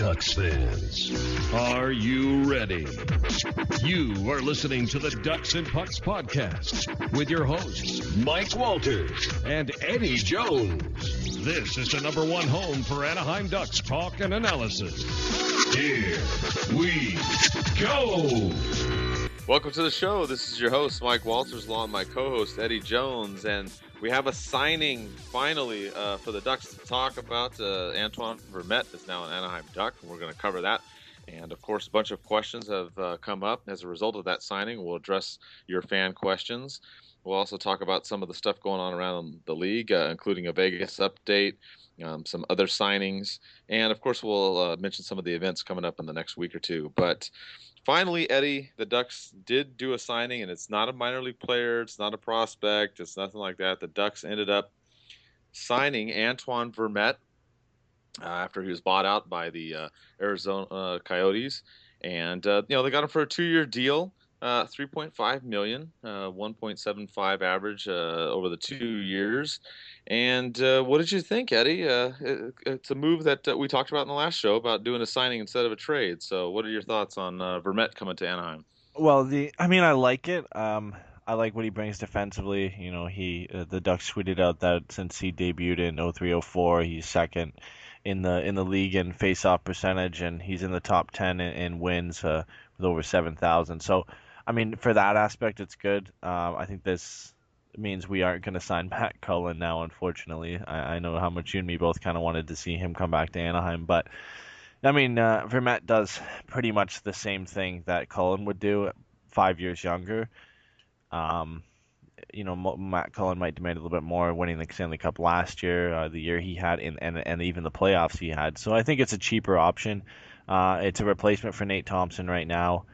Ducks fans, are you ready? You are listening to the Ducks and Pucks podcast with your hosts, Mike Walters and Eddie Jones. This is the #1 home for Anaheim Ducks talk and analysis. Here we go. Welcome to the show. This is your host, Mike Walters, along with my co-host, Eddie Jones, and we have a signing, finally, for the Ducks to talk about. Antoine Vermette is now an Anaheim Duck, and we're going to cover that. And, of course, a bunch of questions have come up as a result of that signing. We'll address your fan questions. We'll also talk about some of the stuff going on around the league, including a Vegas update, some other signings, and, of course, we'll mention some of the events coming up in the next week or two. But finally, Eddie, the Ducks did do a signing, and it's not a minor league player. It's not a prospect. It's nothing like that. The Ducks ended up signing Antoine Vermette after he was bought out by the Arizona Coyotes. And, they got him for a 2-year deal, $3.5 million, 1.75 average over the 2 years. And what did you think, Eddie? It's a move that we talked about in the last show about doing a signing instead of a trade. So what are your thoughts on Vermette coming to Anaheim? Well, I like it. I like what he brings defensively. The Ducks tweeted out that since he debuted in 03-04, he's second in the league in face-off percentage, and he's in the top 10 in wins with over 7,000. So, for that aspect, it's good. I think this means we aren't going to sign Matt Cullen now, unfortunately. I know how much you and me both kind of wanted to see him come back to Anaheim, but Vermette does pretty much the same thing that Cullen would do, 5 years younger. Matt Cullen might demand a little bit more, winning the Stanley Cup last year, the year he had, and even the playoffs he had. So I think it's a cheaper option. It's a replacement for Nate Thompson right now.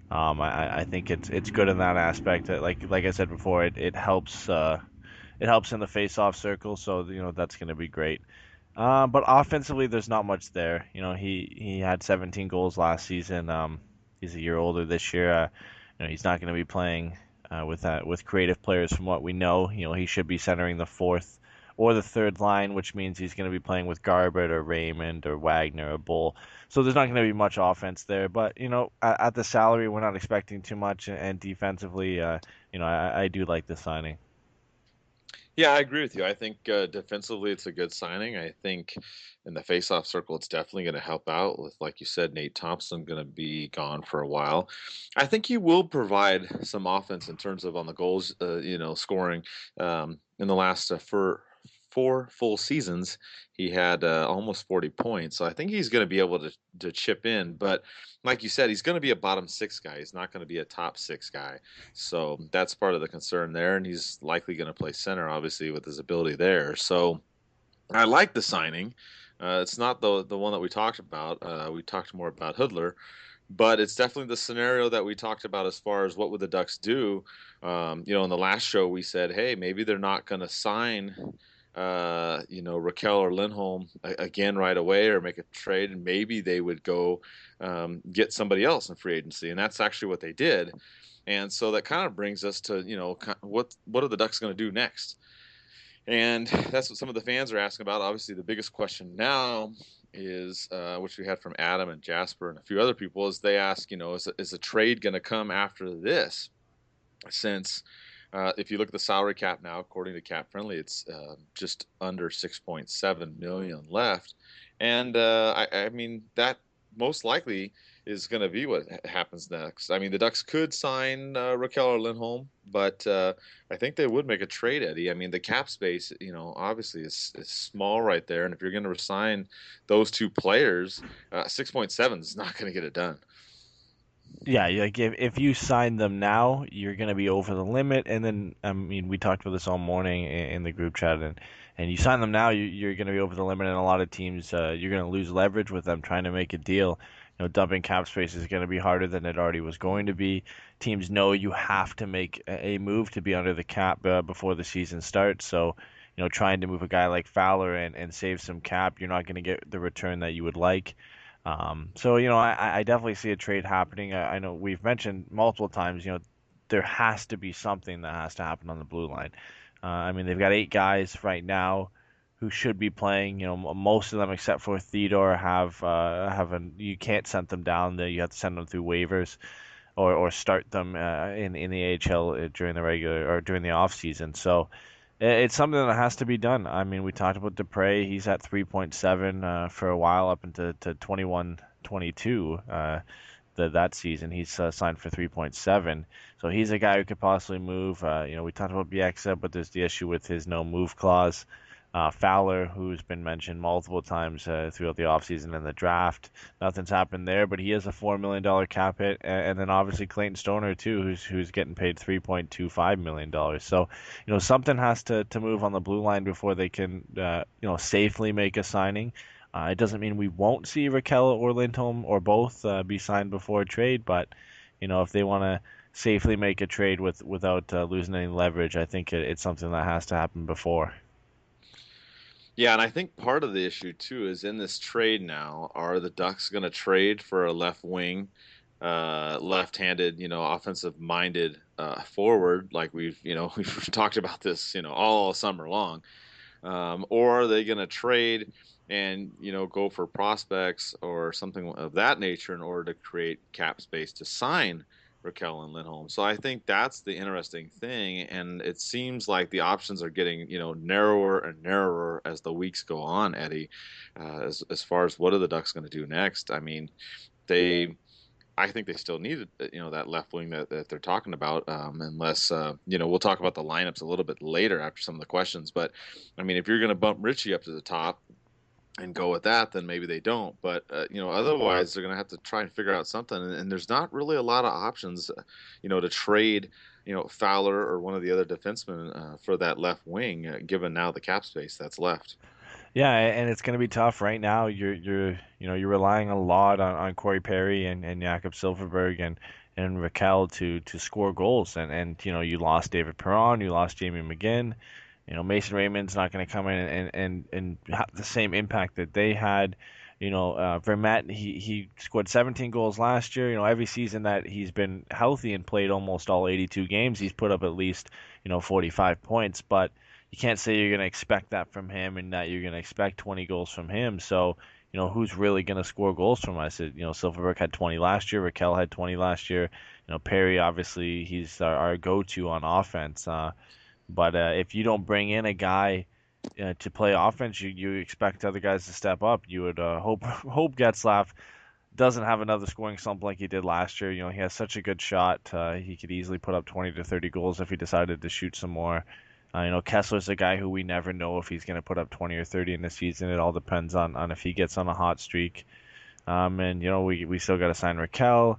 I think it's good in that aspect. Like I said before, it helps in the face-off circle. So that's going to be great. But offensively, there's not much there. He had 17 goals last season. He's a year older this year. He's not going to be playing with creative players from what we know. He should be centering the fourth or the third line, which means he's going to be playing with Garbett or Raymond or Wagner or Bull. So there's not going to be much offense there. But, at the salary, we're not expecting too much. And defensively, I do like this signing. Yeah, I agree with you. I think defensively it's a good signing. I think in the face-off circle it's definitely going to help out with, like you said, Nate Thompson going to be gone for a while. I think he will provide some offense in terms of on the goals, scoring. In the last for 4 full seasons, he had almost 40 points. So I think he's going to be able to chip in. But like you said, he's going to be a bottom 6 guy. He's not going to be a top 6 guy. So that's part of the concern there. And he's likely going to play center, obviously, with his ability there. So I like the signing. It's not the one that we talked about. We talked more about Hoodler. But it's definitely the scenario that we talked about as far as what would the Ducks do. In the last show, we said, hey, maybe they're not going to sign Rakell or Lindholm again right away or make a trade, and maybe they would go get somebody else in free agency. And that's actually what they did. And so that kind of brings us to, what are the Ducks going to do next? And that's what some of the fans are asking about. Obviously, the biggest question now is, which we had from Adam and Jasper and a few other people, is they ask, is a trade going to come after this? Since if you look at the salary cap now, according to Cap Friendly, it's just under $6.7 million left. And that most likely is going to be what happens next. The Ducks could sign Rakell or Lindholm, but I think they would make a trade, Eddie. The cap space, obviously is small right there. And if you're going to resign those 2 players, 6.7 is not going to get it done. Yeah, like if you sign them now, you're going to be over the limit. And then, we talked about this all morning in the group chat, and you sign them now, you're going to be over the limit. And a lot of teams, you're going to lose leverage with them trying to make a deal. Dumping cap space is going to be harder than it already was going to be. Teams know you have to make a move to be under the cap before the season starts. So, trying to move a guy like Fowler and save some cap, you're not going to get the return that you would like. I definitely see a trade happening. I know we've mentioned multiple times, there has to be something that has to happen on the blue line. They've got 8 guys right now. who should be playing. Most of them except for Theodore you can't send them down. You have to send them through waivers or start them in the AHL during the regular or during the off season. So it's something that has to be done. I mean, we talked about Dupre. He's at 3.7 for a while up into 21-22. That season he's signed for 3.7. So he's a guy who could possibly move. We talked about Bieksa, but there's the issue with his no move clause. Fowler, who's been mentioned multiple times throughout the offseason and the draft. Nothing's happened there, but he has a $4 million cap hit. And then obviously Clayton Stoner, too, who's getting paid $3.25 million. So, something has to move on the blue line before they can, safely make a signing. It doesn't mean we won't see Rakell or Lindholm or both be signed before trade, but, if they want to safely make a trade without losing any leverage, I think it's something that has to happen before. Yeah, and I think part of the issue too is in this trade now, are the Ducks going to trade for a left wing, left-handed, offensive-minded forward like we've talked about this, all summer long, or are they going to trade and go for prospects or something of that nature in order to create cap space to sign Rakell and Lindholm? So I think that's the interesting thing, and it seems like the options are getting narrower and narrower as the weeks go on, Eddie. As far as what are the Ducks going to do next? I mean, I think they still need that left wing that they're talking about, unless we'll talk about the lineups a little bit later after some of the questions. But I mean, if you're going to bump Richie up to the top and go with that, then maybe they don't. But otherwise, they're going to have to try and figure out something. And there's not really a lot of options, to trade, Fowler or one of the other defensemen for that left wing, given now the cap space that's left. Yeah, and it's going to be tough right now. You're relying a lot on Corey Perry and Jakob Silfverberg and Rakell to score goals. And you lost David Perron, you lost Jamie McGinn. Mason Raymond's not going to come in and have the same impact that they had. Vermette, he scored 17 goals last year. Every season that he's been healthy and played almost all 82 games, he's put up at least 45 points. But you can't say you're going to expect that from him and that you're going to expect 20 goals from him. So, who's really going to score goals from us? Silverberg had 20 last year. Rakell had 20 last year. Perry, obviously, he's our go-to on offense. But if you don't bring in a guy to play offense, you expect other guys to step up. You would hope Getzlaf doesn't have another scoring slump like he did last year. He has such a good shot. He could easily put up 20 to 30 goals if he decided to shoot some more. Kessler's a guy who we never know if he's going to put up 20 or 30 in the season. It all depends on if he gets on a hot streak. And we still got to sign Rakell.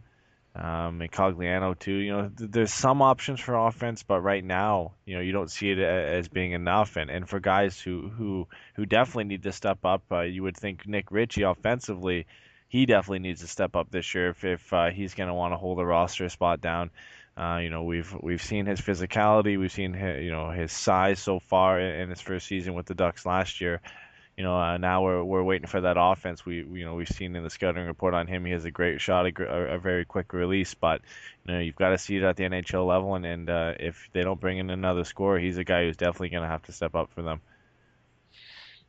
And Cogliano too. There's some options for offense, but right now, you don't see it as being enough. And for guys who definitely need to step up, you would think Nick Ritchie offensively, he definitely needs to step up this year if he's going to want to hold a roster spot down. We've seen his physicality, we've seen his size so far in his first season with the Ducks last year. Now we're waiting for that offense. We've seen in the scouting report on him, he has a great shot, a very quick release. But you've got to see it at the NHL level, and if they don't bring in another scorer, he's a guy who's definitely going to have to step up for them.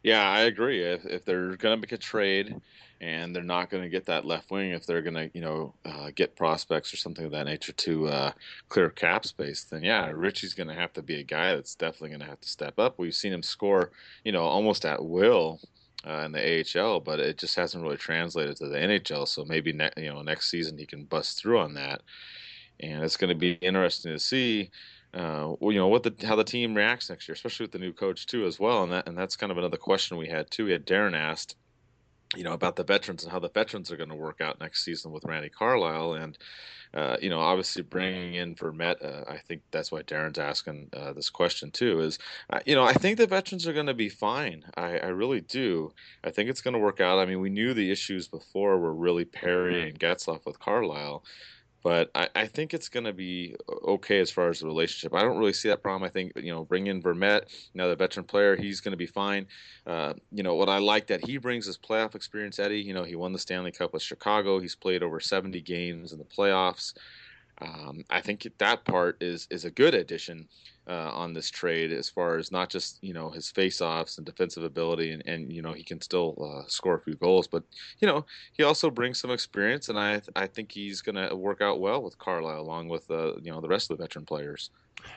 Yeah, I agree. If they're going to make a trade and they're not going to get that left wing, if they're going to get prospects or something of that nature to clear cap space, then yeah, Richie's going to have to be a guy that's definitely going to have to step up. We've seen him score, almost at will in the AHL, but it just hasn't really translated to the NHL. So maybe next season he can bust through on that, and it's going to be interesting to see. How the team reacts next year, especially with the new coach too, as well. And that's kind of another question we had too. We had Darren asked, about the veterans and how the veterans are going to work out next season with Randy Carlyle, and obviously bringing in Vermette. I think that's why Darren's asking this question too. Is I think the veterans are going to be fine. I really do. I think it's going to work out. I mean, we knew the issues before were really Perry and Getzlaf with Carlyle. But I think it's going to be okay as far as the relationship. I don't really see that problem. I think, bring in Vermette, another veteran player, he's going to be fine. What I like that he brings is playoff experience, Eddie. He won the Stanley Cup with Chicago. He's played over 70 games in the playoffs. I think that part is a good addition on this trade, as far as not just his face-offs and defensive ability, and he can still score a few goals, but he also brings some experience, and I think he's going to work out well with Carlisle along with the rest of the veteran players.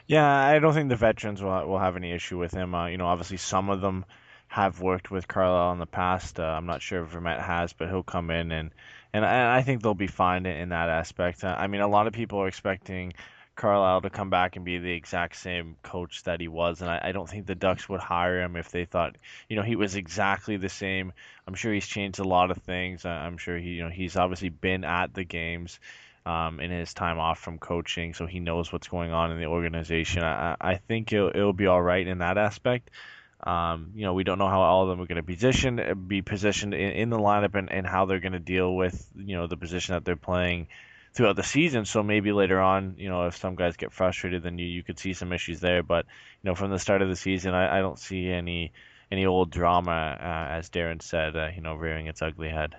Yeah, I don't think the veterans will have any issue with him. Obviously some of them have worked with Carlisle in the past. I'm not sure if Vermette has, but he'll come in and I think they'll be fine in that aspect. I mean, a lot of people are expecting Carlisle to come back and be the exact same coach that he was, and I don't think the Ducks would hire him if they thought, he was exactly the same. I'm sure he's changed a lot of things. I'm sure he's obviously been at the games in his time off from coaching, so he knows what's going on in the organization. I think it'll be all right in that aspect. We don't know how all of them are going to be positioned in the lineup and how they're going to deal with the position that they're playing throughout the season. So maybe later on, if some guys get frustrated, then you could see some issues there. But from the start of the season, I don't see any old drama, as Darren said, rearing its ugly head.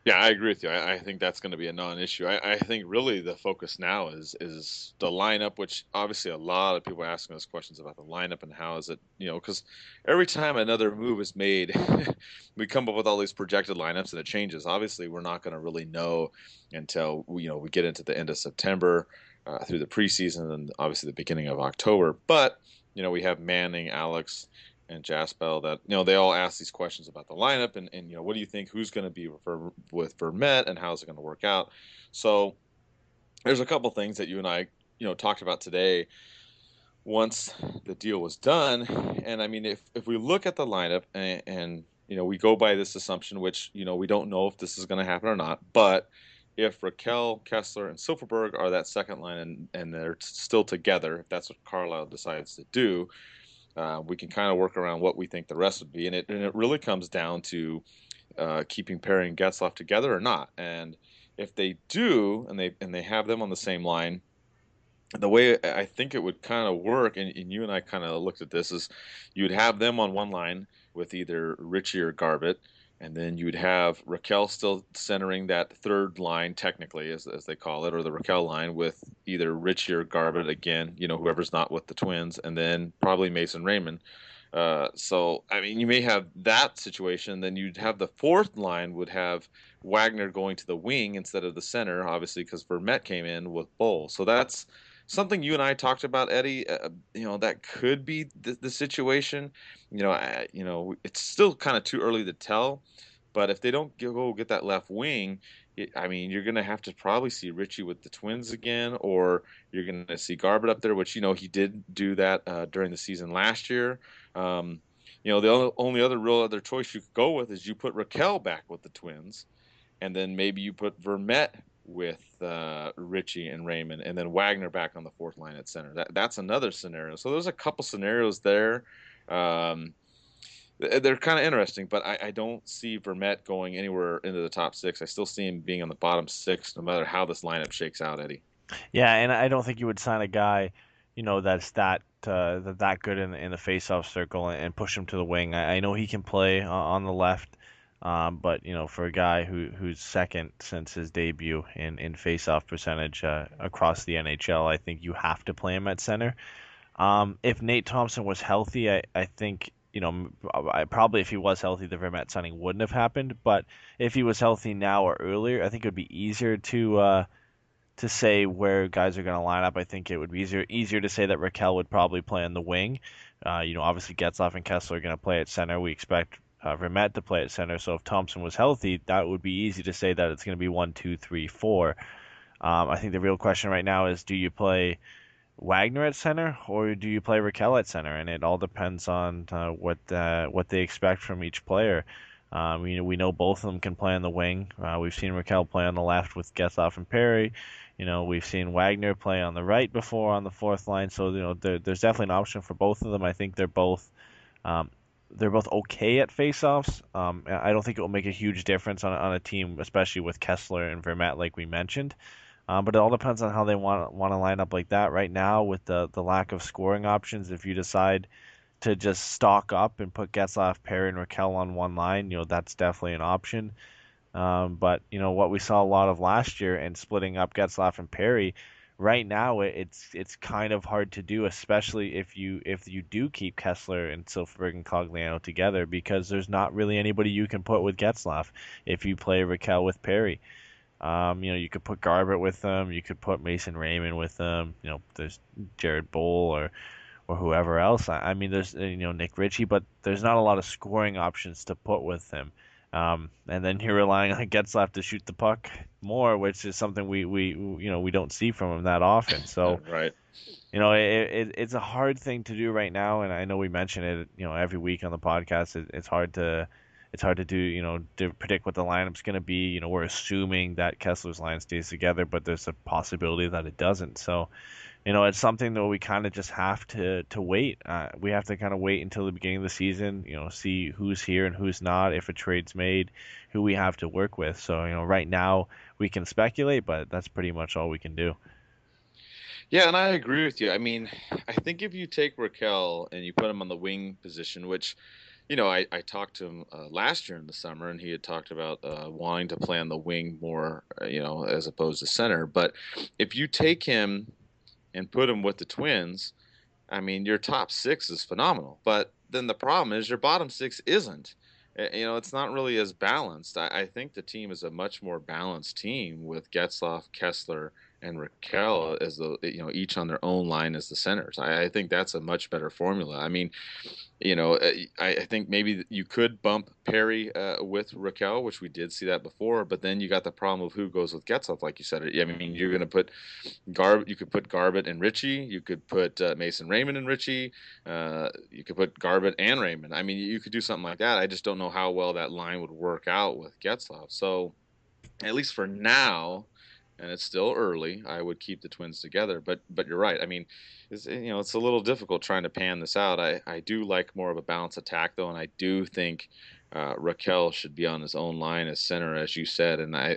Yeah, I agree with you. I think that's going to be a non-issue. I think really the focus now is the lineup, which obviously a lot of people are asking us questions about the lineup and how is it, because every time another move is made, we come up with all these projected lineups and it changes. Obviously, we're not going to really know until we get into the end of September, through the preseason, and obviously the beginning of October. But we have Manning, Alex, and Jaspel that they all ask these questions about the lineup and what do you think, who's going to be with Vermette and how's it going to work out. So there's a couple things that you and I talked about today once the deal was done. And I mean, if we look at the lineup and we go by this assumption, which we don't know if this is going to happen or not, but if Rakell, Kessler, and Silfverberg are that second line and they're still together, if that's what Carlisle decides to do, we can kind of work around what we think the rest would be, and it really comes down to keeping Perry and Getzlaf together or not. And if they do, and they have them on the same line, the way I think it would kind of work, and you and I kind of looked at this, is you'd have them on one line with either Ritchie or Garbett, and then you'd have Rakell still centering that third line, technically, as they call it, or the Rakell line, with either Ritchie or Garbett, again, whoever's not with the Twins, and then probably Mason Raymond. So, I mean, you may have that situation. Then you'd have the fourth line would have Wagner going to the wing instead of the center, obviously, because Vermette came in with Bull. So that's something you and I talked about, Eddie. That could be the situation. It's still kind of too early to tell. But if they don't go get that left wing, I mean, you're going to have to probably see Ritchie with the Twins again, or you're going to see Garbett up there, which, he did do that during the season last year. The only other choice you could go with is you put Rakell back with the Twins, and then maybe you put Vermette with Ritchie and Raymond, and then Wagner back on the fourth line at center. That's another scenario. So there's a couple scenarios there. They're kind of interesting, but I don't see Vermette going anywhere into the top six. I still see him being on the bottom six, no matter how this lineup shakes out, Eddie. Yeah, and I don't think you would sign a guy, that's that good in the face-off circle and push him to the wing. I know he can play on the left, but for a guy who's second since his debut in face-off percentage across the NHL, I think you have to play him at center. If Nate Thompson was healthy, I think. Probably if he was healthy, the Vermette signing wouldn't have happened. But if he was healthy now or earlier, I think it would be easier to say where guys are going to line up. I think it would be easier to say that Rakell would probably play on the wing. Obviously Getzlaf and Kessler are going to play at center. We expect Vermette to play at center. So if Thompson was healthy, that would be easy to say that it's going to be 1, 2, 3, 4. I think the real question right now is, do you play Wagner at center or do you play Rakell at center? And it all depends on what they expect from each player. We know both of them can play on the wing. We've seen Rakell play on the left with Getzlaf and Perry. We've seen Wagner play on the right before on the fourth line. So there's definitely an option for both of them. I think they're both okay at faceoffs. I don't think it will make a huge difference on a team, especially with Kessler and Vermette, like we mentioned. But it all depends on how they want to line up like that. Right now, with the lack of scoring options, if you decide to just stock up and put Getzlaf, Perry, and Rakell on one line, that's definitely an option. But what we saw a lot of last year and splitting up Getzlaf and Perry, right now it's kind of hard to do, especially if you do keep Kessler and Silfverberg and Cogliano together, because there's not really anybody you can put with Getzlaf if you play Rakell with Perry. You could put Garbett with them, you could put Mason Raymond with them. There's Jared Bowl or whoever else. I mean, there's Nick Ritchie, but there's not a lot of scoring options to put with him. And then you're relying on Getzlaf to shoot the puck more, which is something we don't see from him that often. So Right. it's a hard thing to do right now, and I know we mention it every week on the podcast. It's hard to do to predict what the lineup's going to be. We're assuming that Kessler's line stays together, but there's a possibility that it doesn't. So it's something that we kind of just have to wait. We have to kind of wait until the beginning of the season, see who's here and who's not, if a trade's made, who we have to work with. So, right now we can speculate, but that's pretty much all we can do. Yeah, and I agree with you. I mean, I think if you take Rakell and you put him on the wing position, which, I talked to him last year in the summer, and he had talked about wanting to play on the wing more, as opposed to center. But if you take him and put him with the Twins, I mean, your top six is phenomenal. But then the problem is your bottom six isn't. It's not really as balanced. I think the team is a much more balanced team with Getzlaf, Kessler, and Rakell as each on their own line as the centers. I think that's a much better formula. I mean, I think maybe you could bump Perry with Rakell, which we did see that before, but then you got the problem of who goes with Getzlaf, like you said. I mean, you're going to put you could put Garbett and Ritchie. You could put Mason Raymond and Ritchie. You could put Garbett and Raymond. I mean, you could do something like that. I just don't know how well that line would work out with Getzlaf. So, at least for now, and it's still early, I would keep the Twins together. But you're right. I mean, it's a little difficult trying to pan this out. I do like more of a balanced attack though, and I do think Rakell should be on his own line as center, as you said. And I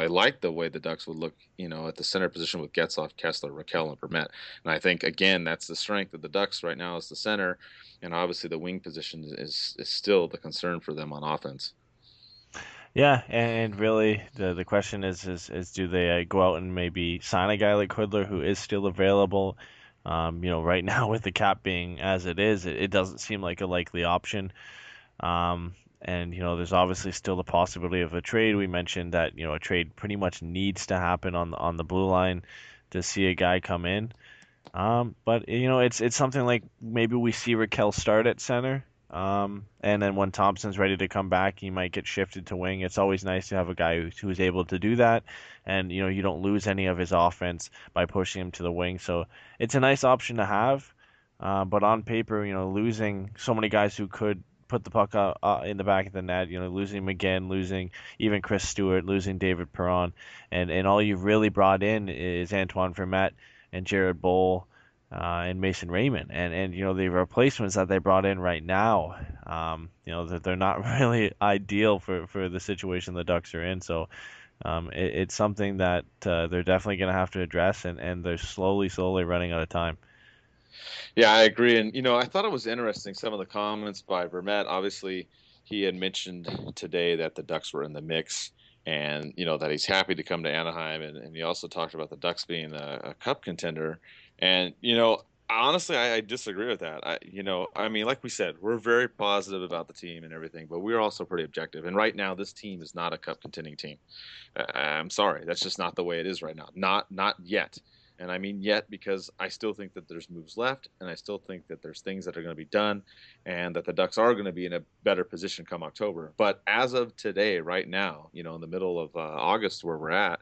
like the way the Ducks would look, at the center position with Getzlaf, Kessler, Rakell, and Vermette. And I think again that's the strength of the Ducks right now is the center, and obviously the wing position is still the concern for them on offense. Yeah, and really the question is do they go out and maybe sign a guy like Quidler who is still available? Right now with the cap being as it is, it doesn't seem like a likely option. And there's obviously still the possibility of a trade. We mentioned that a trade pretty much needs to happen on the blue line to see a guy come in. But it's something like maybe we see Rakell start at center. And then when Thompson's ready to come back, he might get shifted to wing. It's always nice to have a guy who's able to do that, and you don't lose any of his offense by pushing him to the wing. So it's a nice option to have. But on paper, losing so many guys who could put the puck in the back of the net, losing McGinn, losing even Chris Stewart, losing David Perron, and all you've really brought in is Antoine Vermette and Jared Bowl. And Mason Raymond, and the replacements that they brought in right now, that they're not really ideal for the situation the Ducks are in. So it's something that they're definitely going to have to address, and they're slowly running out of time. Yeah, I agree. And, I thought it was interesting, some of the comments by Vermette. Obviously, he had mentioned today that the Ducks were in the mix and, that he's happy to come to Anaheim. And he also talked about the Ducks being a cup contender. And, honestly, I disagree with that. I mean, like we said, we're very positive about the team and everything, but we're also pretty objective. And right now, this team is not a cup contending team. I'm sorry. That's just not the way it is right now. Not yet. And I mean yet because I still think that there's moves left, and I still think that there's things that are going to be done, and that the Ducks are going to be in a better position come October. But as of today, right now, in the middle of August where we're at,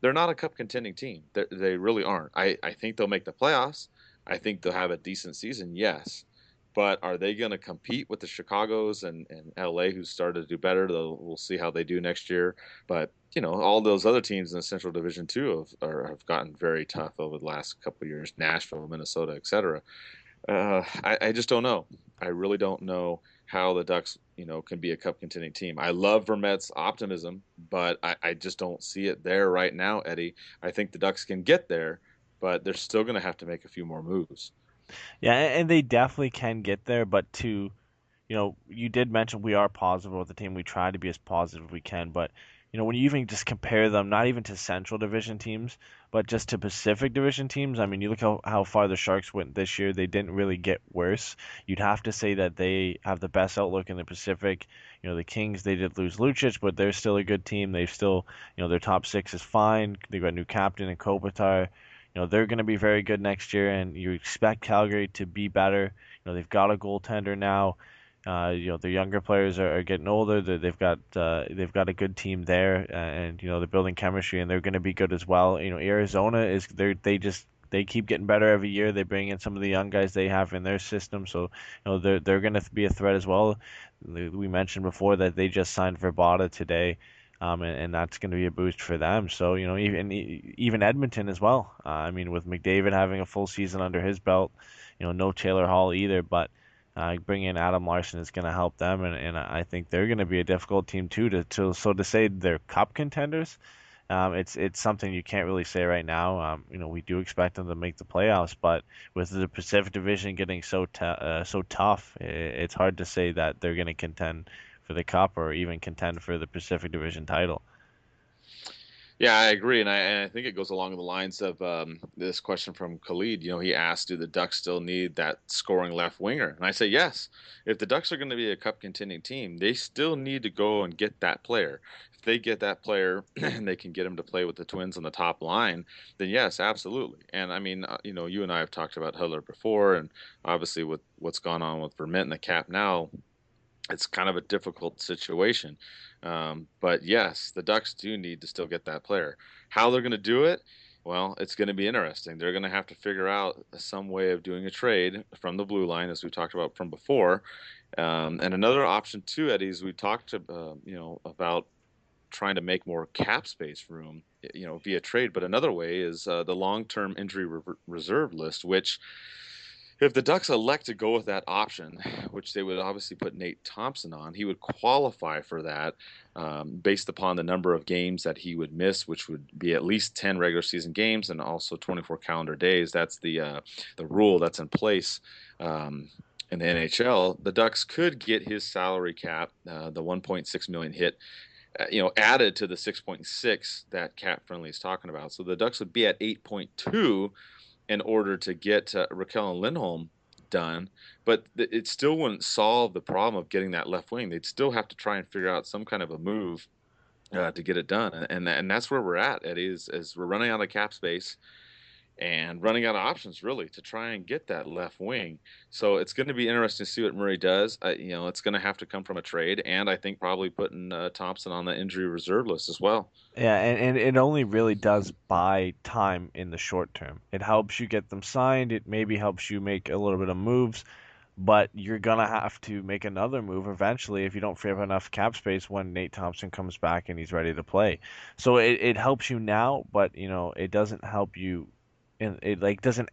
they're not a cup contending team. They really aren't. I think they'll make the playoffs. I think they'll have a decent season, yes. But are they going to compete with the Chicagos and LA who started to do better? We'll see how they do next year. But, all those other teams in the Central Division too have gotten very tough over the last couple of years, Nashville, Minnesota, etc. I just don't know. I really don't know how the Ducks, can be a cup contending team. I love Vermette's optimism, but I just don't see it there right now, Eddie. I think the Ducks can get there, but they're still going to have to make a few more moves. Yeah, and they definitely can get there, but you did mention we are positive with the team. We try to be as positive as we can, but when you even just compare them, not even to Central Division teams, but just to Pacific Division teams, I mean, you look how far the Sharks went this year, they didn't really get worse. You'd have to say that they have the best outlook in the Pacific. The Kings, they did lose Lucic, but they're still a good team. They've still, their top six is fine. They've got a new captain in Kopitar. They're going to be very good next year, and you expect Calgary to be better. They've got a goaltender now. Their younger players are getting older. They've got a good team there, and they're building chemistry, and they're going to be good as well. Arizona is they keep getting better every year. They bring in some of the young guys they have in their system, so they're going to be a threat as well. We mentioned before that they just signed Verbata today, and that's going to be a boost for them. So even Edmonton as well. I mean, with McDavid having a full season under his belt, no Taylor Hall either, but bringing in Adam Larson is going to help them, and I think they're going to be a difficult team too. To say they're cup contenders, it's something you can't really say right now. We do expect them to make the playoffs, but with the Pacific Division getting so tough, it's hard to say that they're going to contend for the cup or even contend for the Pacific Division title. Yeah, I agree, and I think it goes along the lines of this question from Khalid. He asked, "Do the Ducks still need that scoring left winger?" And I say yes. If the Ducks are going to be a cup contending team, they still need to go and get that player. If they get that player and they can get him to play with the Twins on the top line, then yes, absolutely. And I mean, you and I have talked about Hiller before, and obviously with what's gone on with Vermette and the cap now, it's kind of a difficult situation. But yes, the Ducks do need to still get that player. How they're going to do it? Well, it's going to be interesting. They're going to have to figure out some way of doing a trade from the blue line, as we talked about from before. And another option too, Eddie, is we talked, about trying to make more cap space room, via trade. But another way is the long-term injury reserve list, which if the Ducks elect to go with that option, which they would obviously put Nate Thompson on, he would qualify for that based upon the number of games that he would miss, which would be at least 10 regular season games and also 24 calendar days. That's the rule that's in place in the NHL. The Ducks could get his salary cap, the 1.6 million hit, added to the 6.6 that Cap Friendly is talking about. So the Ducks would be at 8.2 in order to get Rakell and Lindholm done, but it still wouldn't solve the problem of getting that left wing. They'd still have to try and figure out some kind of a move to get it done, and that's where we're at, Eddie, is we're running out of cap space and running out of options, really, to try and get that left wing. So it's going to be interesting to see what Murray does. It's going to have to come from a trade, and I think probably putting Thompson on the injury reserve list as well. Yeah, and it only really does buy time in the short term. It helps you get them signed. It maybe helps you make a little bit of moves, but you're gonna have to make another move eventually if you don't free up enough cap space when Nate Thompson comes back and he's ready to play. So it helps you now, but it doesn't help you. And it doesn't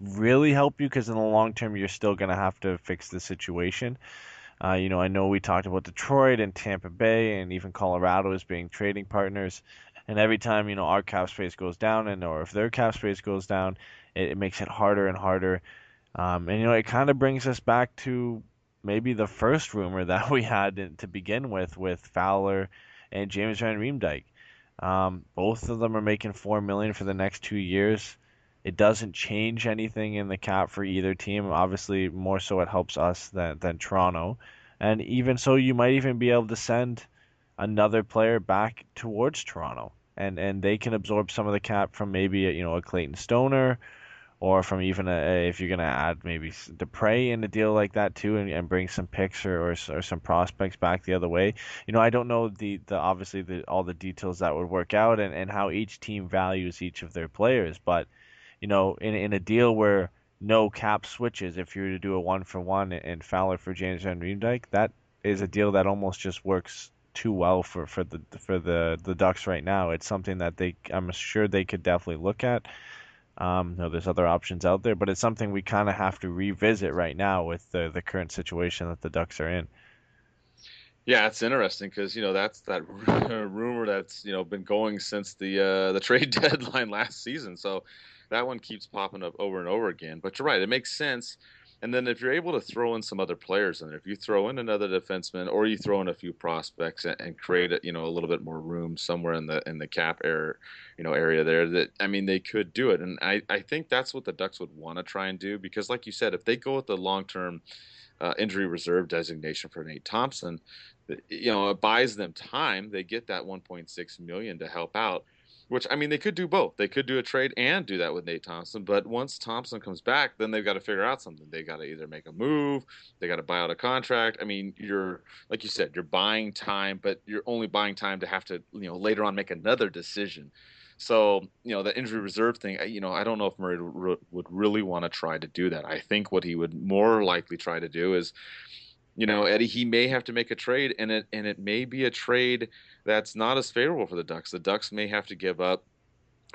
really help you because in the long term you're still gonna have to fix the situation. I know we talked about Detroit and Tampa Bay and even Colorado as being trading partners. And every time, our cap space goes down or if their cap space goes down, it makes it harder and harder. And, it kind of brings us back to maybe the first rumor that we had to begin with Fowler and James Van Riemdijk. Both of them are making $4 million for the next 2 years. It doesn't change anything in the cap for either team. Obviously, more so it helps us than Toronto. And even so, you might even be able to send another player back towards Toronto. And they can absorb some of the cap from maybe a Clayton Stoner or from even if you're going to add maybe Dupre in a deal like that too and bring some picks or some prospects back the other way. I don't know the obviously all the details that would work out and how each team values each of their players, but in a deal where no cap switches, if you were to do a 1-for-1 and Fowler for James Van Riemdijk, that is a deal that almost just works too well for the Ducks right now. It's something that I'm sure they could definitely look at. There's other options out there, but it's something we kind of have to revisit right now with the current situation that the Ducks are in. Yeah, it's interesting because that's that rumor that's been going since the trade deadline last season. So that one keeps popping up over and over again. But you're right; it makes sense And then if you're able to throw in some other players in there, if you throw in another defenseman or you throw in a few prospects and create a, a little bit more room somewhere in the cap area, area there, that I mean they could do it. And I think that's what the Ducks would want to try and do, because like you said, if they go with the long-term injury reserve designation for Nate Thompson, it buys them time. They get that 1.6 million to help out, which, I mean, they could do both. They could do a trade and do that with Nate Thompson. But once Thompson comes back, then they've got to figure out something. They got to either make a move, they got to buy out a contract. I mean, you're, like you said, you're buying time, but you're only buying time to have to, later on make another decision. So, the injury reserve thing, I don't know if Murray would really want to try to do that. I think what he would more likely try to do is, Eddie, he may have to make a trade, and it may be a trade that's not as favorable for the Ducks. The Ducks may have to give up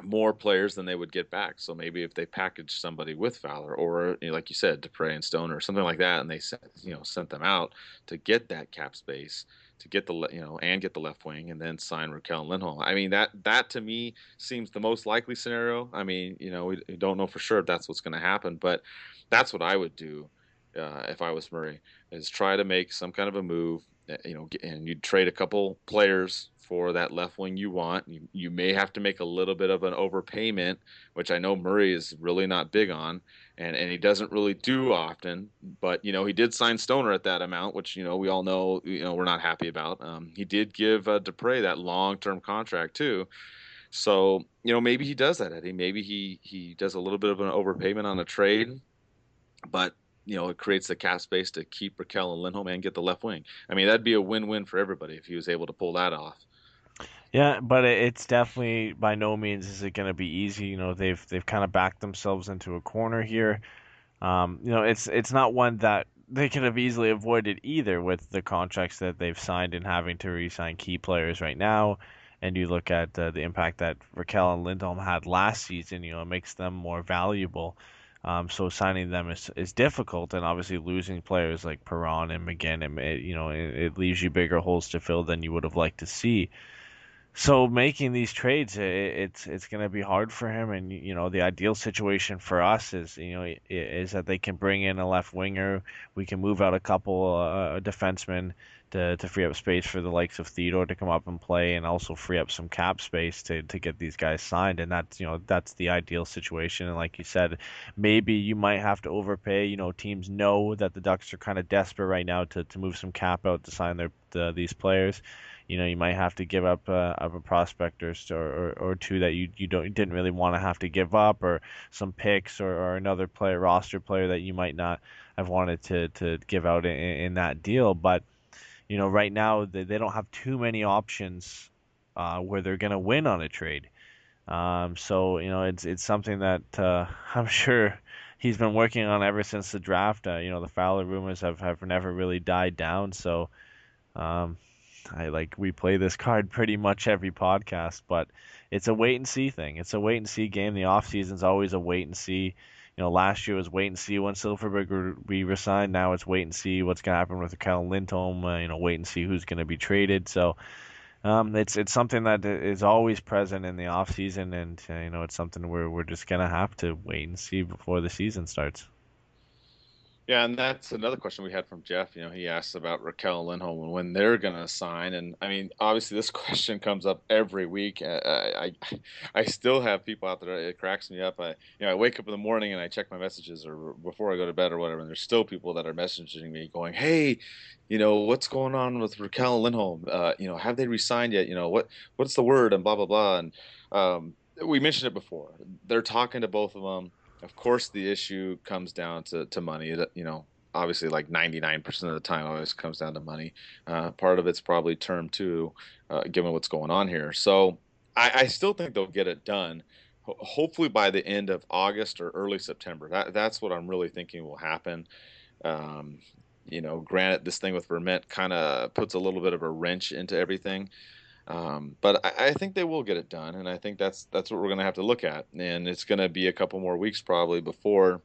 more players than they would get back. So maybe if they package somebody with Fowler, or like you said, Dupre and Stone or something like that, and they sent them out to get that cap space, to get and get the left wing, and then sign Rakell and Lindholm. I mean, that to me seems the most likely scenario. I mean, we don't know for sure if that's what's going to happen, but that's what I would do. If I was Murray, is try to make some kind of a move, and you'd trade a couple players for that left wing you want. You may have to make a little bit of an overpayment, which I know Murray is really not big on, and he doesn't really do often. But he did sign Stoner at that amount, which we all know we're not happy about. He did give Dupre that long-term contract too. So maybe he does that, Eddie. Maybe he does a little bit of an overpayment on a trade, but it creates the cap space to keep Rakell and Lindholm and get the left wing. I mean, that'd be a win-win for everybody if he was able to pull that off. Yeah, but it's definitely, by no means is it going to be easy. They've kind of backed themselves into a corner here. It's not one that they could have easily avoided either, with the contracts that they've signed and having to re-sign key players right now. And you look at the impact that Rakell and Lindholm had last season. It makes them more valuable. So signing them is difficult, and obviously losing players like Perron and McGinn, it leaves you bigger holes to fill than you would have liked to see. So making these trades, it's going to be hard for him, and the ideal situation for us is that they can bring in a left winger. We can move out a couple defensemen to free up space for the likes of Theodore to come up and play, and also free up some cap space to get these guys signed. And that's the ideal situation. And like you said, maybe you might have to overpay. Teams know that the Ducks are kind of desperate right now to move some cap out to sign these players. You might have to give up a prospect or two that you didn't really want to have to give up, or some picks, or another roster player that you might not have wanted to give out in that deal. But right now they don't have too many options where they're going to win on a trade. So it's something that I'm sure he's been working on ever since the draft. The Fowler rumors have never really died down. So we play this card pretty much every podcast, but it's a wait and see thing. It's a wait and see game. The off season's always a wait and see. Last year was wait and see when Silfverberg would be resigned. Now it's wait and see what's going to happen with Rakell and Lindholm. Wait and see who's going to be traded. So it's something that is always present in the off season, and it's something we're just going to have to wait and see before the season starts. Yeah, and that's another question we had from Jeff. He asked about Rakell and Lindholm and when they're going to sign. And I mean, obviously, this question comes up every week. I still have people out there. It cracks me up. I wake up in the morning and I check my messages, or before I go to bed or whatever, and there's still people that are messaging me going, "Hey, what's going on with Rakell and Lindholm? Have they re-signed yet? What's the word?" And blah blah blah. And we mentioned it before. They're talking to both of them. Of course, the issue comes down to money. Obviously, like 99% of the time, always comes down to money. Part of it's probably term too, given what's going on here. So I still think they'll get it done. Hopefully by the end of August or early September. That's what I'm really thinking will happen. Granted, this thing with Vermette kind of puts a little bit of a wrench into everything. But I think they will get it done, and I think that's what we're going to have to look at. And it's going to be a couple more weeks probably before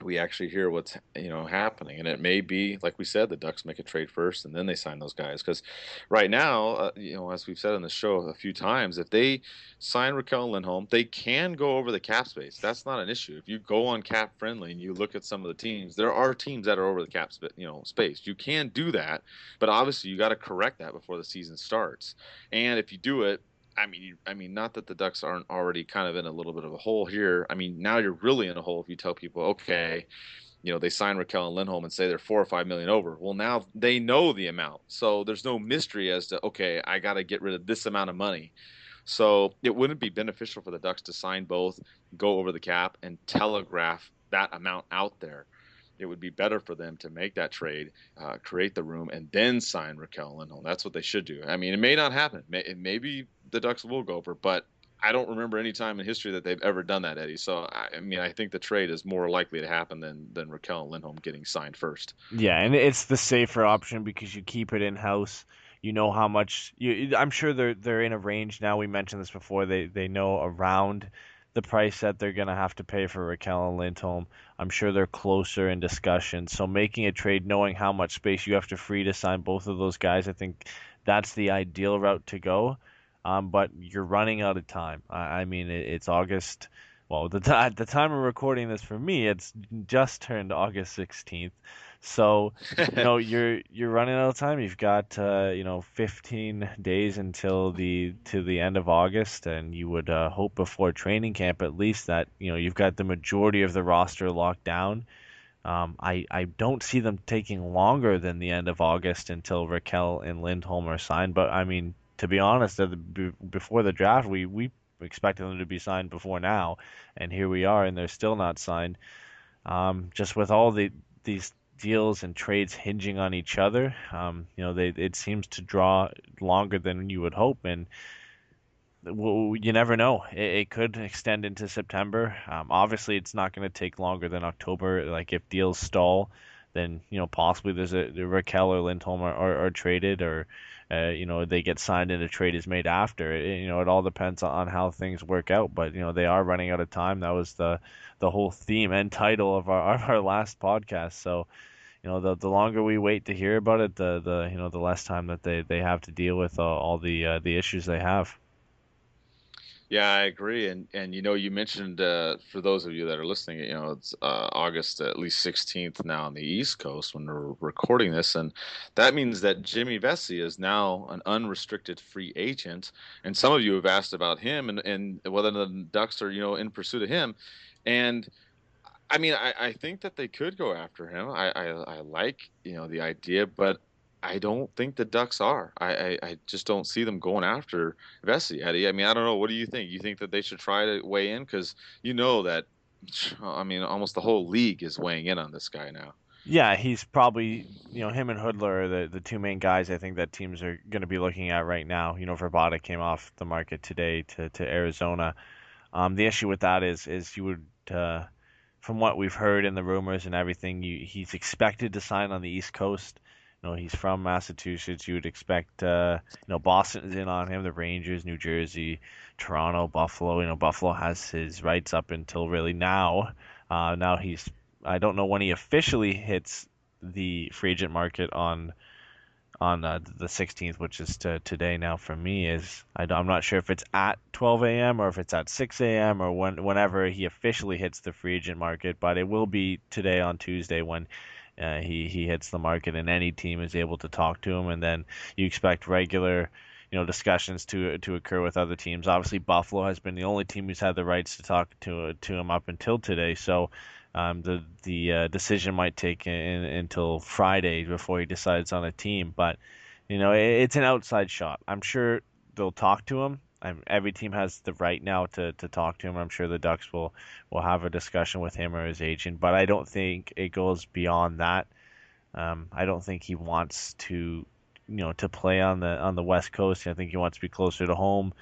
we actually hear what's happening, and it may be like we said, the Ducks make a trade first and then they sign those guys, because right now, as we've said on the show a few times, if they sign Rakell and Lindholm, they can go over the cap space. That's not an issue. If you go on Cap Friendly and you look at some of the teams, there are teams that are over the cap space. You can do that, but obviously you got to correct that before the season starts. And if you do it, I mean, not that the Ducks aren't already kind of in a little bit of a hole here. I mean, now you're really in a hole if you tell people, okay, they sign Rakell and Lindholm and say they're 4 or 5 million over. Well, now they know the amount, so there's no mystery as to, okay, I got to get rid of this amount of money. So it wouldn't be beneficial for the Ducks to sign both, go over the cap, and telegraph that amount out there. It would be better for them to make that trade, create the room, and then sign Rakell and Lindholm. That's what they should do. I mean, it may not happen. Maybe the Ducks will go over, but I don't remember any time in history that they've ever done that, Eddie. So, I mean, I think the trade is more likely to happen than Rakell and Lindholm getting signed first. Yeah, and it's the safer option because you keep it in house. You know how much I'm sure they're in a range now. We mentioned this before. They know around the price that they're gonna have to pay for Rakell and Lindholm. I'm sure they're closer in discussion. So making a trade, knowing how much space you have to free to sign both of those guys, I think that's the ideal route to go. But you're running out of time. I mean, it's August. Well, at the time of recording this for me, it's just turned August 16th. So, you're running out of time. You've got 15 days until the end of August, and you would hope before training camp at least that you've got the majority of the roster locked down. I don't see them taking longer than the end of August until Rakell and Lindholm are signed. But I mean, to be honest, before the draft, we expected them to be signed before now, and here we are, and they're still not signed. Just with all these deals and trades hinging on each other, it seems to draw longer than you would hope, and you never know. It could extend into September. Obviously, it's not going to take longer than October. Like if deals stall, then possibly there's a Rakell or Lindholm are traded, or they get signed and a trade is made after. It all depends on how things work out. But they are running out of time. That was the whole theme and title of our last podcast. So the longer we wait to hear about it, the less time that they have to deal with all the issues they have. Yeah, I agree. And you mentioned, for those of you that are listening, it's August at least 16th now on the East Coast when we're recording this, and that means that Jimmy Vesey is now an unrestricted free agent. And some of you have asked about him and whether the Ducks are in pursuit of him. And I mean, I think that they could go after him. I like the idea, but I don't think the Ducks are. I just don't see them going after Vesey, Eddie. I mean, I don't know. What do you think? You think that they should try to weigh in? Because that, I mean, almost the whole league is weighing in on this guy now. Yeah, he's probably, him and Hoodler are the two main guys I think that teams are going to be looking at right now. Vermette came off the market today to Arizona. The issue with that is you would, from what we've heard in the rumors and everything, he's expected to sign on the East Coast. He's from Massachusetts. You would expect, Boston's in on him, the Rangers, New Jersey, Toronto, Buffalo. Buffalo has his rights up until really now. Now I don't know when he officially hits the free agent market on the 16th, which is today now for me. I'm not sure if it's at 12 a.m. or if it's at 6 a.m. or whenever he officially hits the free agent market, but it will be today on Tuesday when he hits the market and any team is able to talk to him, and then you expect regular discussions to occur with other teams. Obviously, Buffalo has been the only team who's had the rights to talk to him up until today, so the decision might take until Friday before he decides on a team. But it's an outside shot. I'm sure they'll talk to him. Every team has the right now to talk to him. I'm sure the Ducks will have a discussion with him or his agent, but I don't think it goes beyond that. I don't think he wants to play on the West Coast. I think he wants to be closer to home.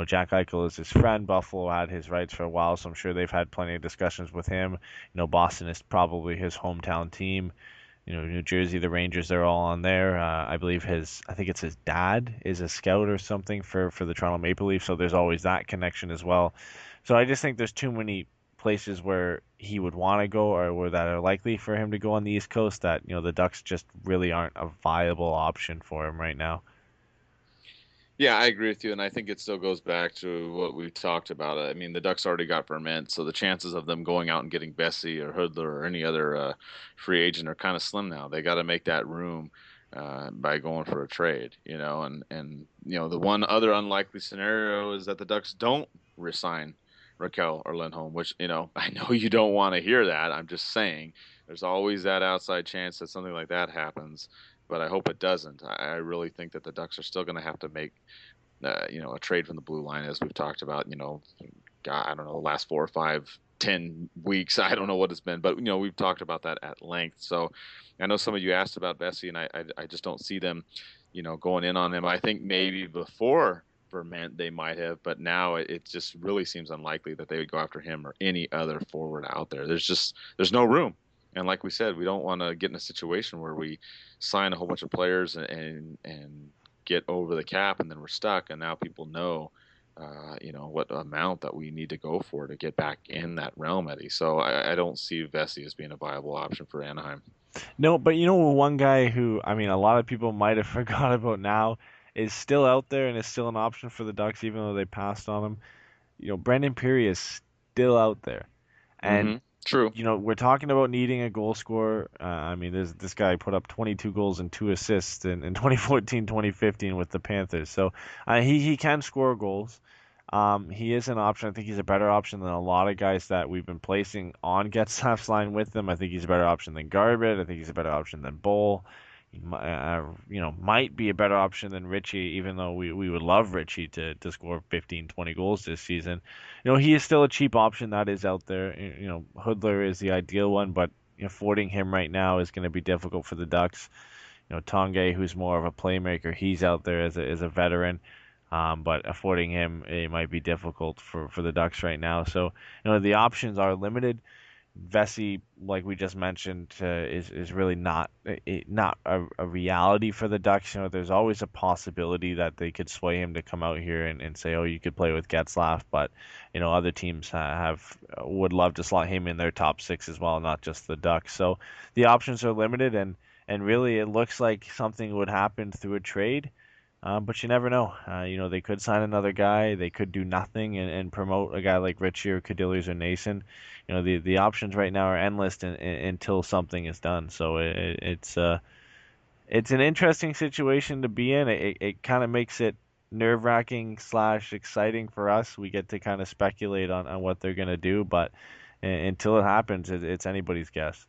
Jack Eichel is his friend. Buffalo had his rights for a while, so I'm sure they've had plenty of discussions with him. Boston is probably his hometown team. New Jersey, the Rangers, they're all on there. I believe I think it's his dad is a scout or something for the Toronto Maple Leafs, so there's always that connection as well. So I just think there's too many places where he would want to go or where that are likely for him to go on the East Coast, that the Ducks just really aren't a viable option for him right now. Yeah, I agree with you, and I think it still goes back to what we talked about. I mean, the Ducks already got Vermette, so the chances of them going out and getting Bessie or Hoodler or any other free agent are kind of slim now. They got to make that room by going for a trade, and the one other unlikely scenario is that the Ducks don't resign Rakell or Lindholm, which I know you don't want to hear that. I'm just saying there's always that outside chance that something like that happens, but I hope it doesn't. I really think that the Ducks are still going to have to make, a trade from the blue line, as we've talked about. God, I don't know, the last 4 or 5, 10 weeks. I don't know what it's been, but we've talked about that at length. So I know some of you asked about Bessie, and I just don't see them, going in on him. I think maybe before Vermette they might have, but now it just really seems unlikely that they would go after him or any other forward out there. There's no room. And like we said, we don't want to get in a situation where we sign a whole bunch of players and get over the cap, and then we're stuck. And now people know, what amount that we need to go for to get back in that realm, Eddie. So I don't see Vesey as being a viable option for Anaheim. No, but one guy who, I mean, a lot of people might have forgot about now is still out there and is still an option for the Ducks, even though they passed on him. Brendan Peary is still out there. And True. we're talking about needing a goal scorer. I mean, this guy put up 22 goals and 2 assists in 2014, 2015 with the Panthers. So he can score goals. He is an option. I think he's a better option than a lot of guys that we've been placing on Getzlaf's line with him. I think he's a better option than Garbett. I think he's a better option than Bull. He might be a better option than Ritchie, even though we would love Ritchie to score 15, 20 goals this season. He is still a cheap option that is out there. Hoodler is the ideal one, but affording him right now is going to be difficult for the Ducks. Tongue, who's more of a playmaker, he's out there as a veteran. But affording him, it might be difficult for the Ducks right now. So, the options are limited. Vesey, like we just mentioned, is really not a reality for the Ducks. There's always a possibility that they could sway him to come out here and say, oh, you could play with Getzlaf, but other teams would love to slot him in their top 6 as well, not just the Ducks. So the options are limited, and really it looks like something would happen through a trade. But you never know. They could sign another guy. They could do nothing and promote a guy like Ritchie or Cadilliers or Nason. The options right now are endless until something is done. So it's an interesting situation to be in. It kind of makes it nerve-wracking / exciting for us. We get to kind of speculate on what they're going to do, but until it happens, it's anybody's guess.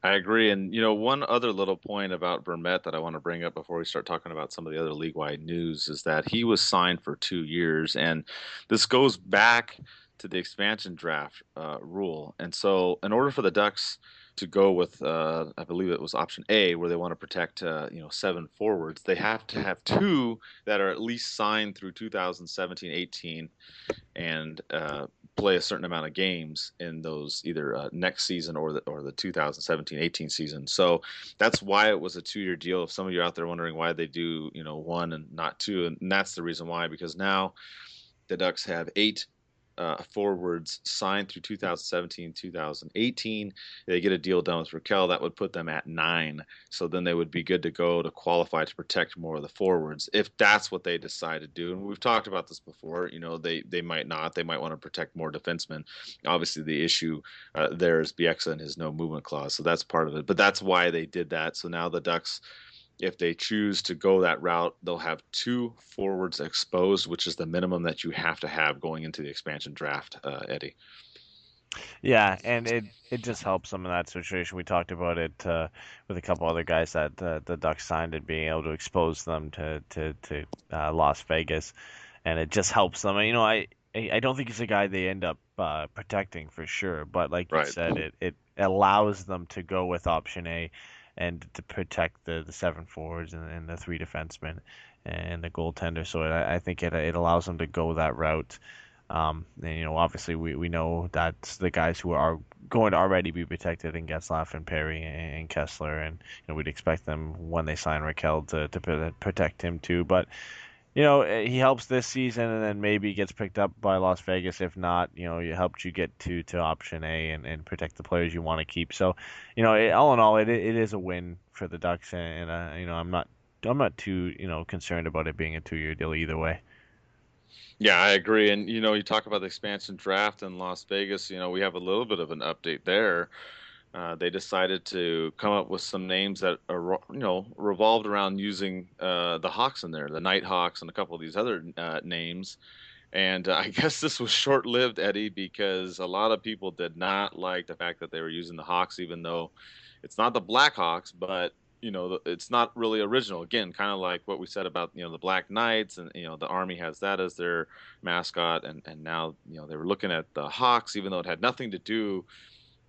I agree. And, one other little point about Vermette that I want to bring up before we start talking about some of the other league-wide news is that he was signed for 2 years. And this goes back to the expansion draft rule. And so in order for the Ducks to go with, I believe it was option A, where they want to protect, 7 forwards, they have to have 2 that are at least signed through 2017-18 and play a certain amount of games in those either next season or the 2017-18 season. So that's why it was a 2-year deal. If some of you are out there wondering why they do 1 and not 2, and that's the reason why, because now the Ducks have 8 forwards signed through 2017-2018. They get a deal done with Rakell, that would put them at 9. So then they would be good to go to qualify to protect more of the forwards if that's what they decide to do. And we've talked about this before. They might not. They might want to protect more defensemen. Obviously, the issue there is Bieksa and his no movement clause. So that's part of it. But that's why they did that. So now the Ducks, if they choose to go that route, they'll have 2 forwards exposed, which is the minimum that you have to have going into the expansion draft, Eddie. Yeah, and it just helps them in that situation. We talked about it with a couple other guys that the Ducks signed, and being able to expose them to Las Vegas, and it just helps them. I don't think he's a guy they end up protecting for sure, but like you said, it allows them to go with option A and to protect the 7 forwards and the 3 defensemen and the goaltender. So I think it allows them to go that route. And, obviously we know that's the guys who are going to already be protected in Getzlaf and Perry and Kessler, and we'd expect them when they sign Rakell to protect him too. But he helps this season, and then maybe gets picked up by Las Vegas. If not, it helped you get to option A and protect the players you want to keep. So, all in all, it is a win for the Ducks, and I'm not too concerned about it being a 2-year deal either way. Yeah, I agree. And you talk about the expansion draft in Las Vegas. We have a little bit of an update there. They decided to come up with some names that are, revolved around using the Hawks in there, the Nighthawks, and a couple of these other names. And I guess this was short-lived, Eddie, because a lot of people did not like the fact that they were using the Hawks, even though it's not the Blackhawks, but it's not really original. Again, kind of like what we said about the Black Knights, and the Army has that as their mascot, and now they were looking at the Hawks, even though it had nothing to do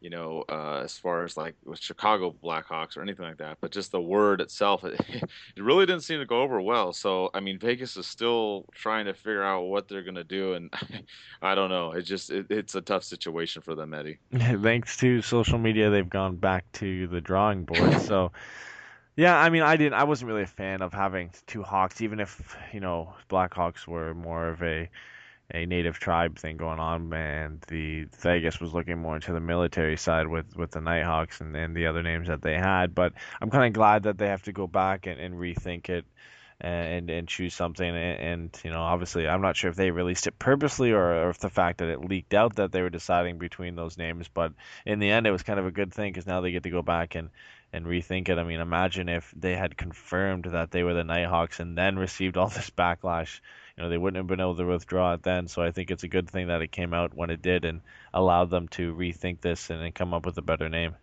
as far as like with Chicago Blackhawks or anything like that. But just the word itself, it really didn't seem to go over well. So, I mean, Vegas is still trying to figure out what they're going to do. And I don't know. It's a tough situation for them, Eddie. Thanks to social media, they've gone back to the drawing board. So, yeah, I mean, I wasn't really a fan of having two Hawks, even if, Blackhawks were more of a native tribe thing going on, and the Vegas was looking more into the military side with the Nighthawks and the other names that they had. But I'm kind of glad that they have to go back and rethink it and choose something. And obviously, I'm not sure if they released it purposely or if the fact that it leaked out that they were deciding between those names. But in the end, it was kind of a good thing because now they get to go back and rethink it. I mean, imagine if they had confirmed that they were the Nighthawks and then received all this backlash. They wouldn't have been able to withdraw it then. So I think it's a good thing that it came out when it did and allowed them to rethink this and then come up with a better name.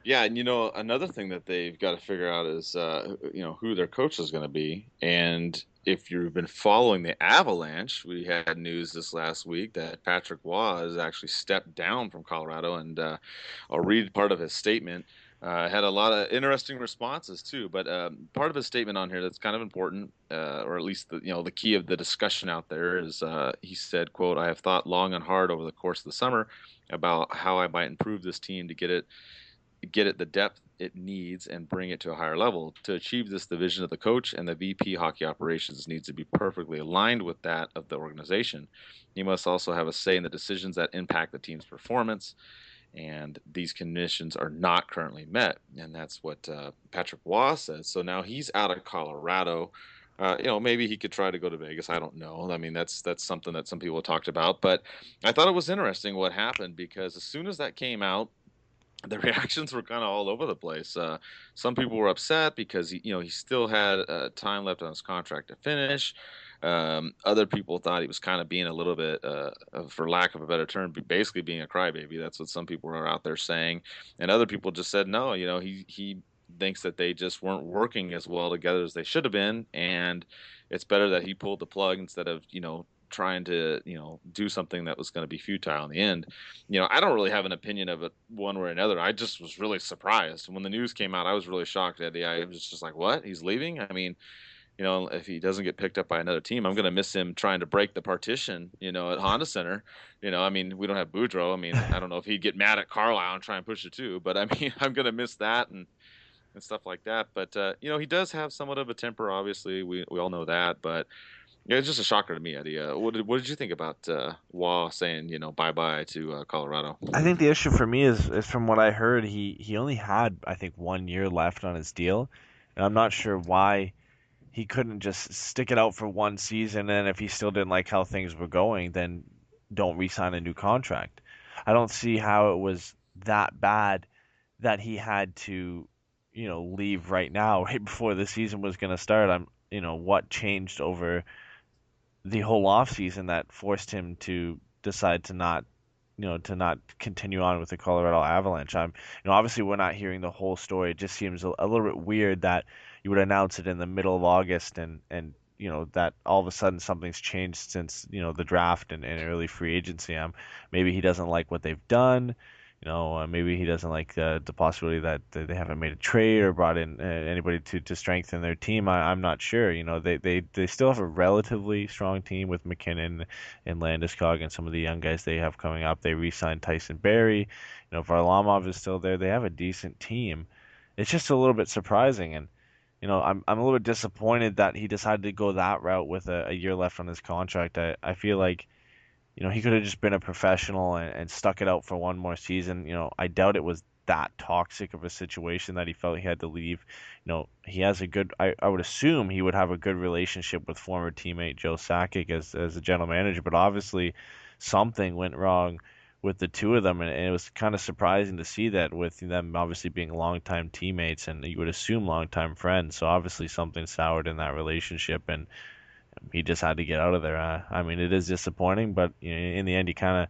Yeah, and another thing that they've got to figure out is who their coach is going to be. And if you've been following the Avalanche, we had news this last week that Patrick Waugh has actually stepped down from Colorado, and I'll read part of his statement. Had a lot of interesting responses too, but part of his statement on here that's kind of important, or at least the key of the discussion out there is he said, "quote I have thought long and hard over the course of the summer about how I might improve this team to get it the depth it needs and bring it to a higher level. To achieve this, the vision of the coach and the VP hockey operations needs to be perfectly aligned with that of the organization. He must also have a say in the decisions that impact the team's performance, and these conditions are not currently met." And that's what Patrick Waugh says. So now he's out of Colorado. Maybe he could try to go to Vegas. I don't know. I mean, that's something that some people have talked about. But I thought it was interesting what happened, because as soon as that came out, the reactions were kind of all over the place. Some people were upset because he still had time left on his contract to finish. Other people thought he was kind of being a little bit, for lack of a better term, basically being a crybaby. That's what some people are out there saying, and other people just said no. He thinks that they just weren't working as well together as they should have been, and it's better that he pulled the plug instead of trying to do something that was going to be futile in the end. I don't really have an opinion of it one way or another. I just was really surprised when the news came out. I was really shocked, Eddie. I was just like, what, he's leaving? I mean, if he doesn't get picked up by another team, I'm going to miss him trying to break the partition at Honda Center. I mean, we don't have Boudreaux. I mean, I don't know if he'd get mad at Carlisle and try and push it too, but I mean, I'm going to miss that and stuff like that. But he does have somewhat of a temper, obviously. We all know that, but yeah, it's just a shocker to me, Eddie. What did you think about Waugh saying, bye-bye to Colorado? I think the issue for me is from what I heard, he only had, I think, 1 year left on his deal. And I'm not sure why he couldn't just stick it out for one season, and if he still didn't like how things were going, then don't re-sign a new contract. I don't see how it was that bad that he had to, leave right now, right before the season was going to start. What changed over the whole off season that forced him to decide to not continue on with the Colorado Avalanche. Obviously we're not hearing the whole story. It just seems a little bit weird that you would announce it in the middle of August and that all of a sudden something's changed since the draft and early free agency. Maybe he doesn't like what they've done. Maybe he doesn't like the possibility that they haven't made a trade or brought in anybody to strengthen their team. I'm not sure. They still have a relatively strong team with McKinnon and Landeskog and some of the young guys they have coming up. They re-signed Tyson Barrie. Varlamov is still there. They have a decent team. It's just a little bit surprising, and I'm a little bit disappointed that he decided to go that route with a year left on his contract. I feel like, he could have just been a professional and stuck it out for one more season. I doubt it was that toxic of a situation that he felt he had to leave. He has I would assume he would have a good relationship with former teammate Joe Sakic as a general manager, but obviously something went wrong with the two of them, and it was kind of surprising to see that with them obviously being longtime teammates and you would assume longtime friends. So obviously something soured in that relationship, and he just had to get out of there. I mean, it is disappointing, but in the end, you kind of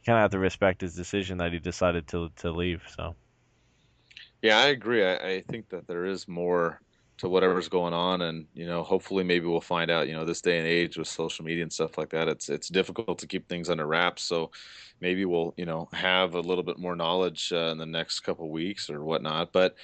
have to respect his decision that he decided to leave. So Yeah, I agree. I think that there is more to whatever's going on, and hopefully maybe we'll find out. This day and age with social media and stuff like that, it's difficult to keep things under wraps. So maybe we'll have a little bit more knowledge in the next couple weeks or whatnot. But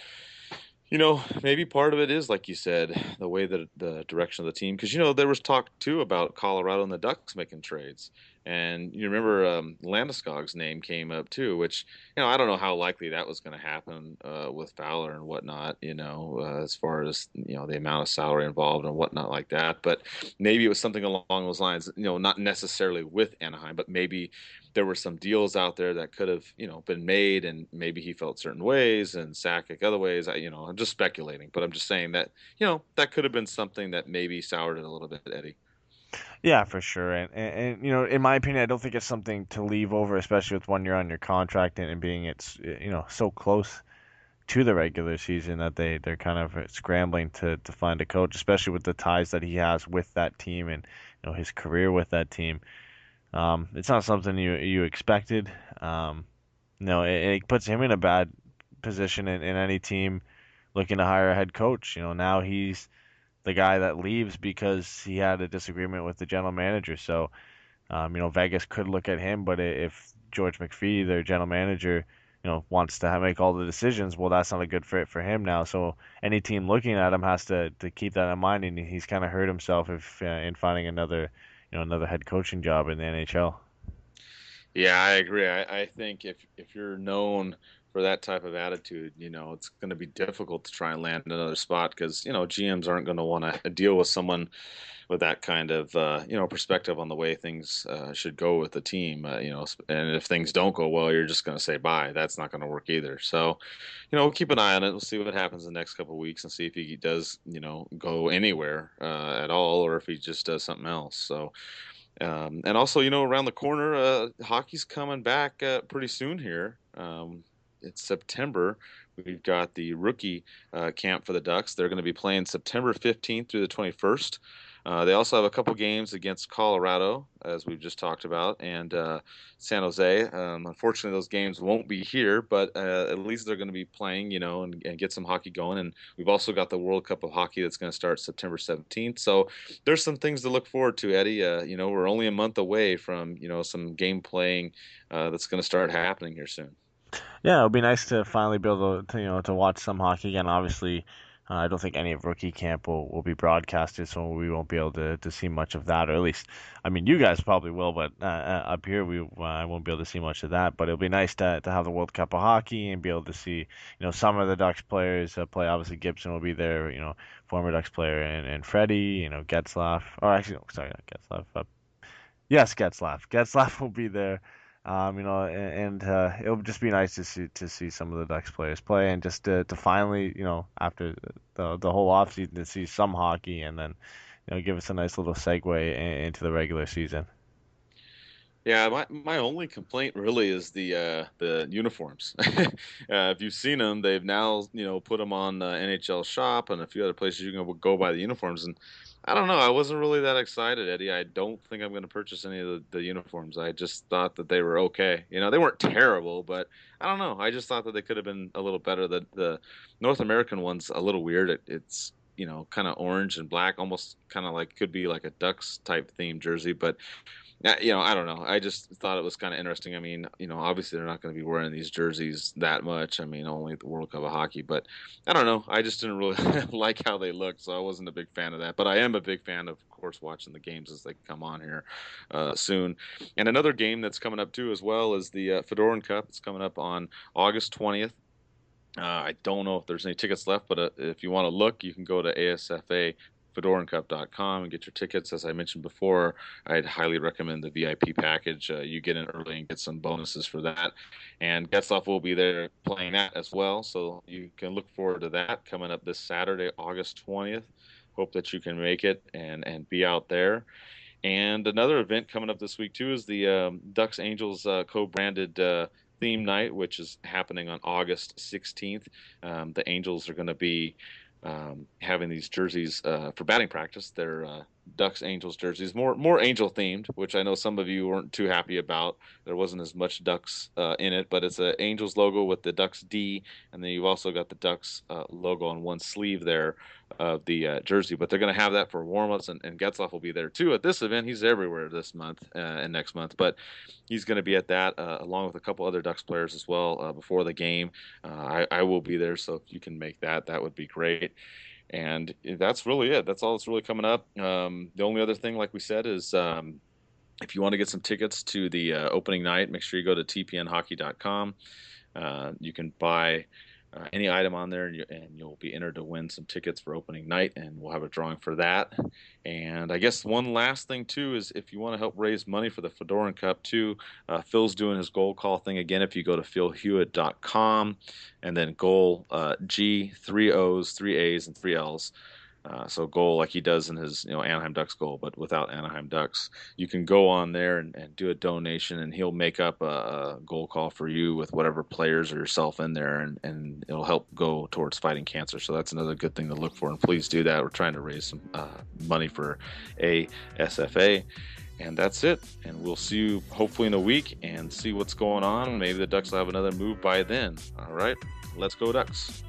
maybe part of it is, like you said, the way that the direction of the team, because there was talk too about Colorado and the Ducks making trades, and you remember Landeskog's name came up too, which I don't know how likely that was going to happen with Fowler and whatnot, as far as the amount of salary involved and whatnot like that. But maybe it was something along those lines, not necessarily with Anaheim, but maybe there were some deals out there that could have, been made, and maybe he felt certain ways and Sakic other ways. I'm just speculating, but I'm just saying that, that could have been something that maybe soured it a little bit, Eddie. yeah, for sure. And in my opinion, I don't think it's something to leave over, especially with 1 year on your contract and being so close to the regular season that they're kind of scrambling to find a coach, especially with the ties that he has with that team and his career with that team. It's not something you expected. It puts him in a bad position in any team looking to hire a head coach. Now he's the guy that leaves because he had a disagreement with the general manager. So, Vegas could look at him, but if George McPhee, their general manager, wants to make all the decisions, well, that's not a good fit for him now. So any team looking at him has to keep that in mind, and he's kind of hurt himself if in finding another head coaching job in the NHL. Yeah, I agree. I think if you're known for that type of attitude, it's going to be difficult to try and land another spot because, GMs aren't going to want to deal with someone with that kind of, perspective on the way things should go with the team. And if things don't go well, you're just going to say bye. That's not going to work either. So, we'll keep an eye on it. We'll see what happens in the next couple of weeks and see if he does, go anywhere at all, or if he just does something else. So, and also, around the corner, hockey's coming back pretty soon here. It's September. We've got the rookie camp for the Ducks. They're going to be playing September 15th through the 21st. They also have a couple games against Colorado, as we've just talked about, and San Jose. Unfortunately, those games won't be here, but at least they're going to be playing, and get some hockey going. And we've also got the World Cup of Hockey that's going to start September 17th. So there's some things to look forward to, Eddie. We're only a month away from, some game playing that's going to start happening here soon. Yeah, it'll be nice to finally be able to watch some hockey again. Obviously, I don't think any of rookie camp will be broadcasted, so we won't be able to see much of that. Or at least, I mean, you guys probably will, but up here I won't be able to see much of that. But it'll be nice to have the World Cup of Hockey and be able to see some of the Ducks players play. Obviously, Gibson will be there, former Ducks player, and Freddie, Getzlaf, or actually, no, sorry, not Getzlaf. Yes, Getzlaf. Getzlaf will be there. And it'll just be nice to see some of the Ducks players play, and just to finally, after the whole offseason, to see some hockey, and then give us a nice little segue into the regular season. Yeah, my only complaint really is the uniforms. If you've seen them, they've now put them on NHL Shop and a few other places you can go buy the uniforms. And I don't know, I wasn't really that excited, Eddie. I don't think I'm going to purchase any of the uniforms. I just thought that they were okay. They weren't terrible, but I don't know. I just thought that they could have been a little better. The North American one's a little weird. It's kind of orange and black, almost kind of like could be like a Ducks type theme jersey, but I don't know. I just thought it was kind of interesting. I mean, obviously they're not going to be wearing these jerseys that much. I mean, only the World Cup of Hockey, but I don't know. I just didn't really like how they looked, so I wasn't a big fan of that. But I am a big fan of course, watching the games as they come on here soon. And another game that's coming up too, as well, is the Fedorin Cup. It's coming up on August 20th. I don't know if there's any tickets left, but if you want to look, you can go to ASFA FedorinCup.com and get your tickets. As I mentioned before, I'd highly recommend the VIP package. You get in early and get some bonuses for that. And Getzlaf will be there playing that as well, so you can look forward to that coming up this Saturday, August 20th. Hope that you can make it and be out there. And another event coming up this week too is the Ducks Angels co-branded theme night, which is happening on August 16th. The Angels are going to be having these jerseys for batting practice. They're Ducks Angels jerseys, more Angel themed, which I know some of you weren't too happy about. There wasn't as much Ducks in it, but it's an Angels logo with the Ducks D, and then you've also got the Ducks logo on one sleeve there of the jersey. But they're going to have that for warm-ups, and Getzlaf will be there too at this event. He's everywhere this month and next month, but he's going to be at that along with a couple other Ducks players as well before the game. I will be there, so if you can make that, that would be great. And that's really it. That's all that's really coming up. The only other thing, like we said, is if you want to get some tickets to the opening night, make sure you go to tpnhockey.com. You can buy any item on there, and you'll be entered to win some tickets for opening night, and we'll have a drawing for that. And I guess one last thing too is if you want to help raise money for the Fedorin Cup too, Phil's doing his goal call thing again. If you go to philhewitt.com and then goal G, 3 O's, 3 A's, and 3 L's. So goal like he does in his Anaheim Ducks goal, but without Anaheim Ducks. You can go on there and do a donation, and he'll make up a goal call for you with whatever players or yourself in there, and it'll help go towards fighting cancer. So that's another good thing to look for, and please do that. We're trying to raise some money for ASFA. And that's it. And we'll see you hopefully in a week and see what's going on. Maybe the Ducks will have another move by then. All right, let's go Ducks.